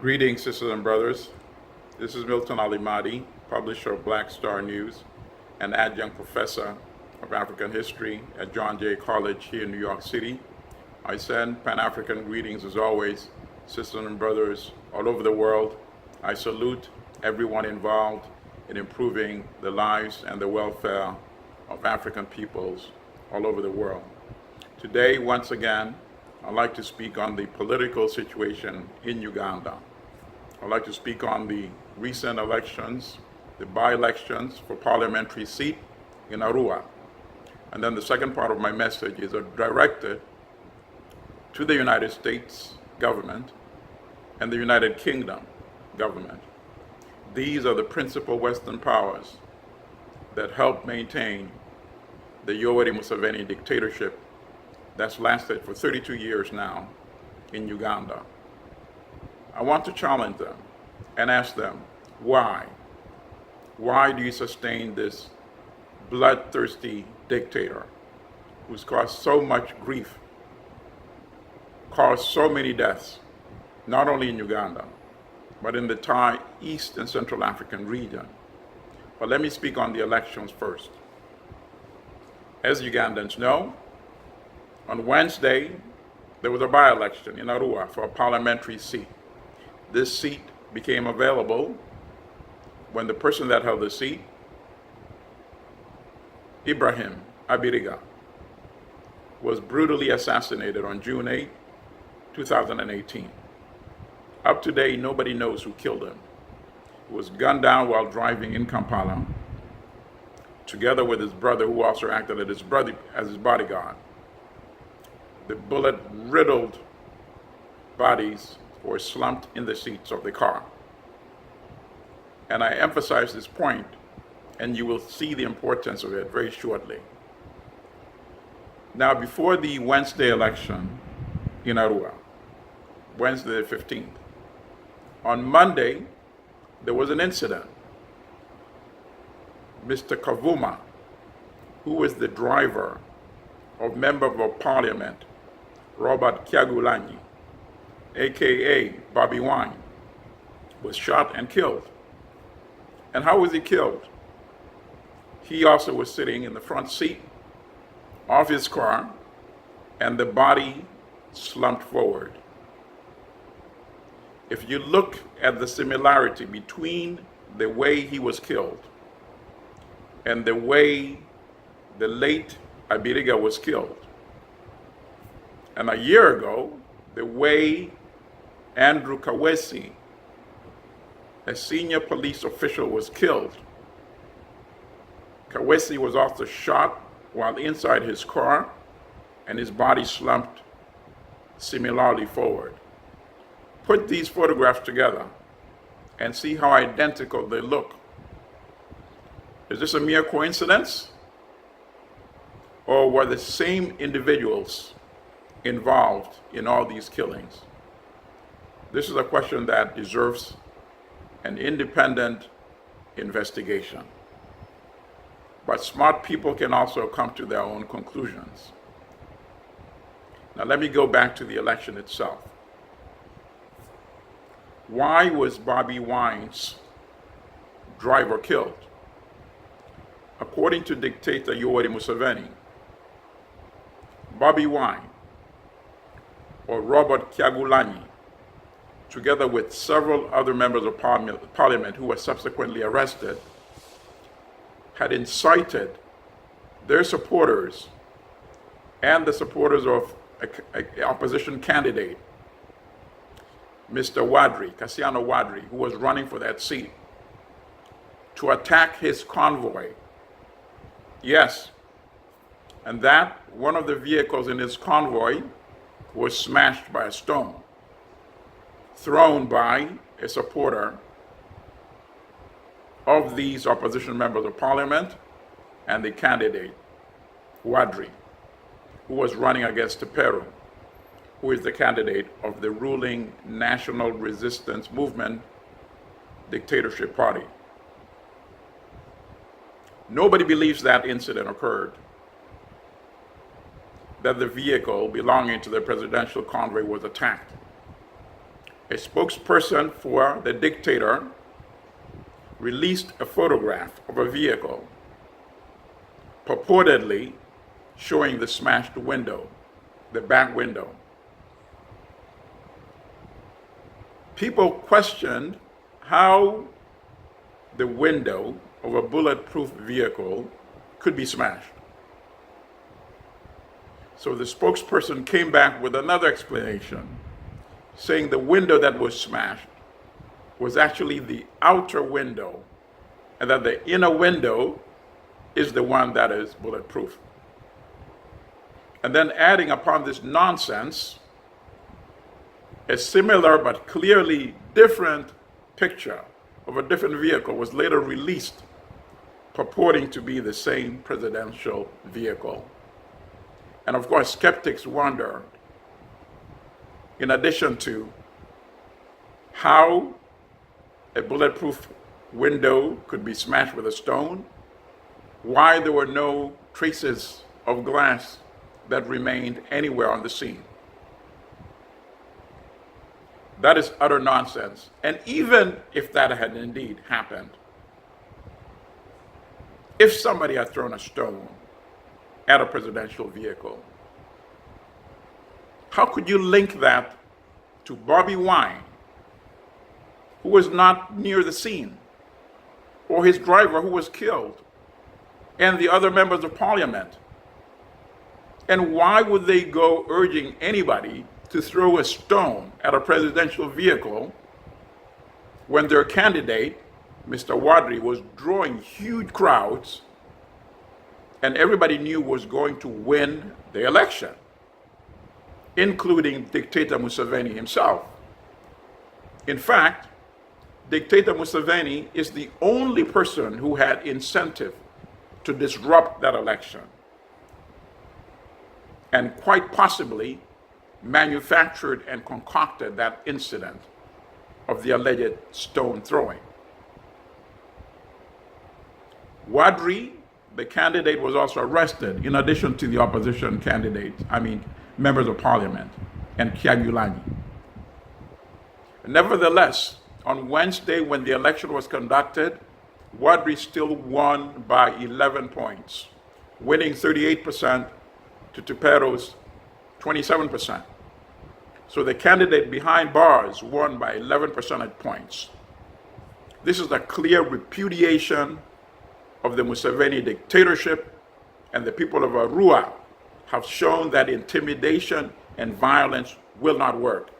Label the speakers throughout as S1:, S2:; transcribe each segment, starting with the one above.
S1: Greetings, sisters and brothers. This is Milton Ali-Mahdi, publisher of Black Star News and adjunct professor of African history at John Jay College here in New York City. I send Pan-African greetings as always, sisters and brothers all over the world. I salute everyone involved in improving the lives and the welfare of African peoples all over the world. Today, once again, I'd like to speak on the political situation in Uganda. I'd like to speak on the recent elections, the by-elections for parliamentary seat in Arua. And then the second part of my message is directed to the United States government and the United Kingdom government. These are the principal Western powers that help maintain the Yoweri Museveni dictatorship that's lasted for 32 years now in Uganda. I want to challenge them and ask them, why? Why do you sustain this bloodthirsty dictator who's caused so much grief, caused so many deaths, not only in Uganda, but in the entire East and Central African region? But let me speak on the elections first. As Ugandans know, on Wednesday, there was a by-election in Arua for a parliamentary seat. This seat became available when the person that held the seat, Ibrahim Abiriga, was brutally assassinated on June 8, 2018. Up to date, nobody knows who killed him. He was gunned down while driving in Kampala, together with his brother, who also acted as his bodyguard. The bullet-riddled bodies were slumped in the seats of the car. And I emphasize this point, and you will see the importance of it very shortly. Now, before the Wednesday election in Arua, Wednesday the 15th, on Monday, there was an incident. Mr. Kawuma, who was the driver of Member of Parliament, Robert Kyagulanyi, a.k.a. Bobi Wine, was shot and killed. And how was he killed? He also was sitting in the front seat of his car, and the body slumped forward. If you look at the similarity between the way he was killed and the way the late Abiriga was killed, and a year ago, the way Andrew Kawesi, a senior police official, was killed. Kawesi was also shot while inside his car, and his body slumped similarly forward. Put these photographs together and see how identical they look. Is this a mere coincidence? Or were the same individuals involved in all these killings? This is a question that deserves an independent investigation. But smart people can also come to their own conclusions. Now let me go back to the election itself. Why was Bobi Wine's driver killed? According to Dictator Yoweri Museveni, Bobi Wine, or Robert Kyagulanyi, together with several other members of parliament who were subsequently arrested, had incited their supporters and the supporters of an opposition candidate, Mr. Wadri, Cassiano Wadri, who was running for that seat, to attack his convoy. Yes, and that one of the vehicles in his convoy was smashed by a stone, thrown by a supporter of these opposition members of parliament and the candidate, Wadri, who was running against Peru, who is the candidate of the ruling National Resistance Movement Dictatorship Party. Nobody believes that incident occurred, that the vehicle belonging to the presidential convoy was attacked. a spokesperson for the dictator released a photograph of a vehicle purportedly showing the smashed window, the back window. People questioned how the window of a bulletproof vehicle could be smashed. So the spokesperson came back with another explanation, saying the window that was smashed was actually the outer window, and that the inner window is the one that is bulletproof. And then adding upon this nonsense, a similar but clearly different picture of a different vehicle was later released, purporting to be the same presidential vehicle. And of course, skeptics wonder, in addition to how a bulletproof window could be smashed with a stone, why there were no traces of glass that remained anywhere on the scene. That is utter nonsense. And even if that had indeed happened, if somebody had thrown a stone at a presidential vehicle, how could you link that to Bobi Wine, who was not near the scene, or his driver who was killed, and the other members of parliament? And why would they go urging anybody to throw a stone at a presidential vehicle when their candidate, Mr. Wadri, was drawing huge crowds and everybody knew was going to win the election, including Dictator Museveni himself? In fact, Dictator Museveni is the only person who had incentive to disrupt that election, and quite possibly manufactured and concocted that incident of the alleged stone throwing. Wadri, the candidate, was also arrested in addition to the opposition candidates, members of parliament, and Kyagulanyi. Nevertheless, on Wednesday, when the election was conducted, Wadri still won by 11 points, winning 38% to Tupero's 27%. So the candidate behind bars won by 11 percentage points. This is a clear repudiation of the Museveni dictatorship, and the people of Arua have shown that intimidation and violence will not work.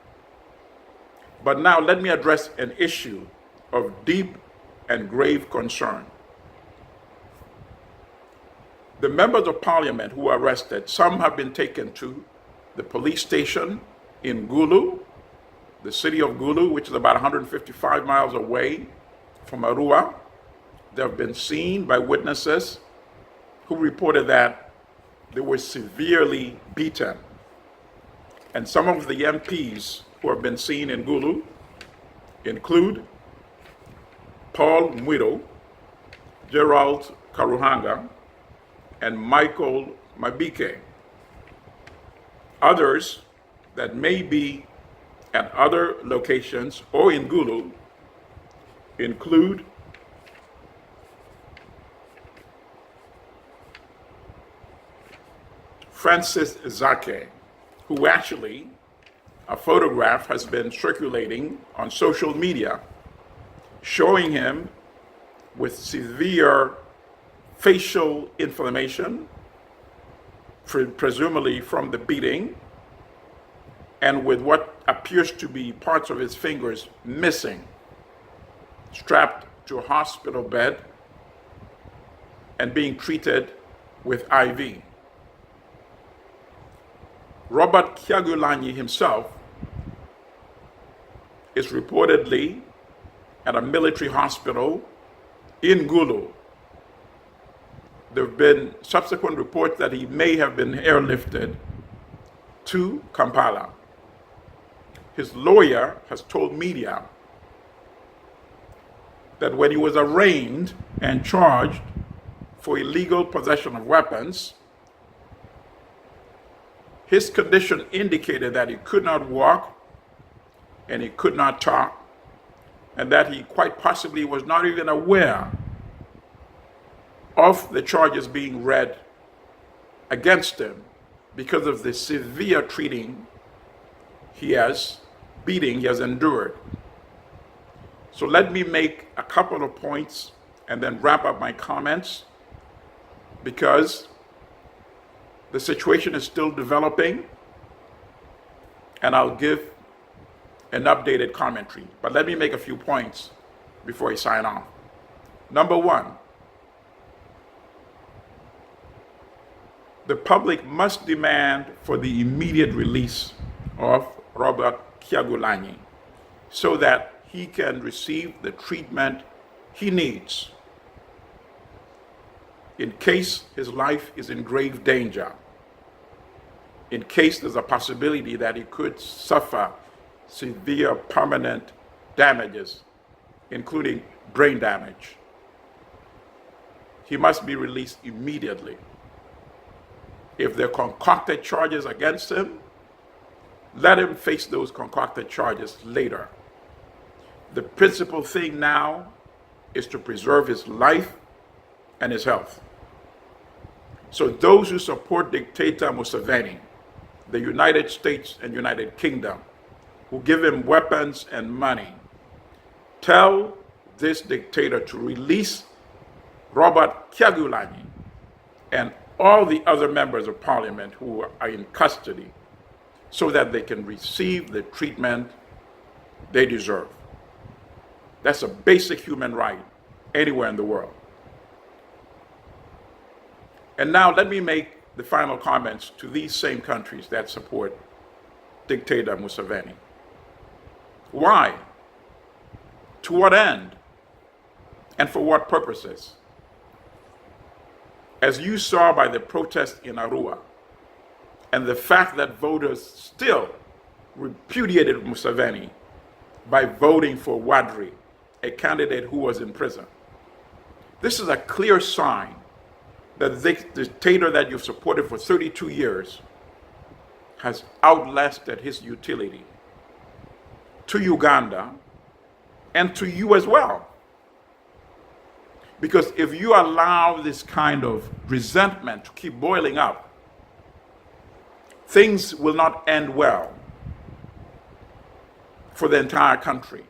S1: But now let me address an issue of deep and grave concern. The members of parliament who were arrested, some have been taken to the police station in Gulu, the city of Gulu, which is about 155 miles away from Arua. They have been seen by witnesses who reported that they were severely beaten. And some of the MPs who have been seen in Gulu include Paul Mwiro, Gerald Karuhanga, and Michael Mabike. Others that may be at other locations or in Gulu include Francis Zake, who actually, a photograph has been circulating on social media showing him with severe facial inflammation, presumably from the beating, and with what appears to be parts of his fingers missing, strapped to a hospital bed and being treated with IV. Robert Kyagulanyi himself is reportedly at a military hospital in Gulu. There have been subsequent reports that he may have been airlifted to Kampala. His lawyer has told media that when he was arraigned and charged for illegal possession of weapons, his condition indicated that he could not walk, and he could not talk, and that he quite possibly was not even aware of the charges being read against him because of the severe beating he has endured. So let me make a couple of points and then wrap up my comments, because the situation is still developing, and I'll give an updated commentary. But let me make a few points before I sign off. Number one, the public must demand for the immediate release of Robert Kyagulanyi so that he can receive the treatment he needs in case his life is in grave danger, in case there's a possibility that he could suffer severe permanent damages, including brain damage. He must be released immediately. If there are concocted charges against him, let him face those concocted charges later. The principal thing now is to preserve his life and his health. So those who support Dictator Museveni, the United States and United Kingdom, who give him weapons and money, tell this dictator to release Robert Kyagulanyi and all the other members of parliament who are in custody so that they can receive the treatment they deserve. That's a basic human right anywhere in the world. And now let me make the final comments to these same countries that support Dictator Museveni. Why? To what end? And for what purposes? As you saw by the protest in Arua, and the fact that voters still repudiated Museveni by voting for Wadri, a candidate who was in prison. This is a clear sign that the dictator that you've supported for 32 years has outlasted his utility to Uganda and to you as well. Because if you allow this kind of resentment to keep boiling up, things will not end well for the entire country.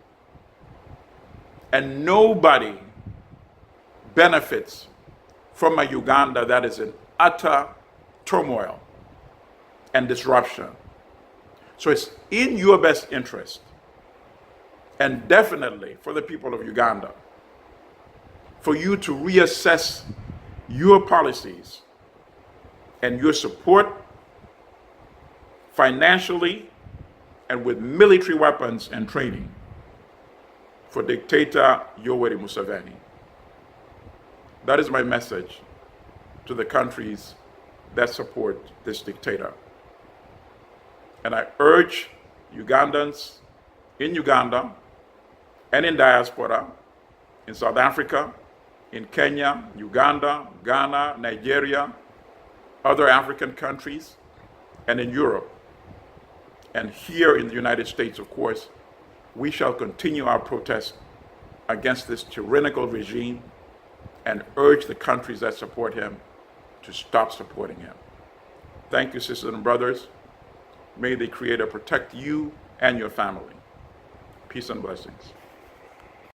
S1: And nobody benefits from a Uganda that is in utter turmoil and disruption. So it's in your best interest, and definitely for the people of Uganda, for you to reassess your policies and your support financially and with military weapons and training for Dictator Yoweri Museveni. That is my message to the countries that support this dictator. And I urge Ugandans in Uganda and in diaspora, in South Africa, in Kenya, Uganda, Ghana, Nigeria, other African countries, and in Europe, and here in the United States, of course, we shall continue our protest against this tyrannical regime and urge the countries that support him to stop supporting him. Thank you, sisters and brothers. May the Creator protect you and your family. Peace and blessings.